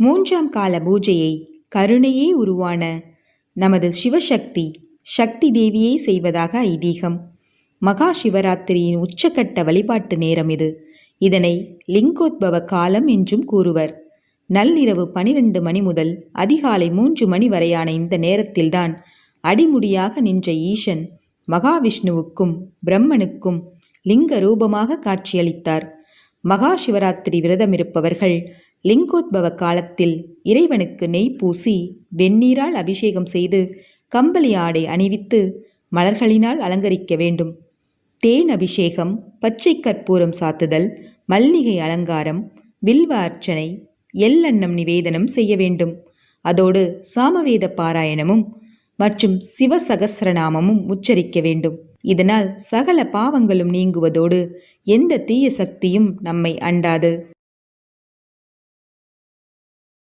மூன்றாம் கால பூஜையை கருணையே உருவான நமது சிவசக்தி சக்தி தேவியை செய்வதாக ஐதீகம். மகா சிவராத்திரியின் உச்சக்கட்ட வழிபாட்டு நேரம் இது. இதனை லிங்கோத்பவ காலம் என்றும் கூறுவர். நள்ளிரவு 12 மணி முதல் அதிகாலை 3 மணி வரையான இந்த நேரத்தில்தான் அடிமுடியாக நின்ற ஈசன் மகாவிஷ்ணுவுக்கும் பிரம்மனுக்கும் லிங்க ரூபமாக காட்சியளித்தார். மகா சிவராத்திரி விரதமிருப்பவர்கள் லிங்கோத்பவ காலத்தில் இறைவனுக்கு நெய் பூசி வெந்நீரால் அபிஷேகம் செய்து கம்பளி ஆடை அணிவித்து மலர்களினால் அலங்கரிக்க வேண்டும். தேன் அபிஷேகம், பச்சை கற்பூரம் சாத்துதல், மல்லிகை அலங்காரம், வில்வ அர்ச்சனை, எள்ளெண்ணம் நிவேதனம் செய்ய வேண்டும். அதோடு சாமவேத பாராயணமும் மற்றும் சிவசகஸ்ரநாமமும் உச்சரிக்க வேண்டும். இதனால் சகல பாவங்களும் நீங்குவதோடு எந்த தீய சக்தியும் நம்மை அண்டாது.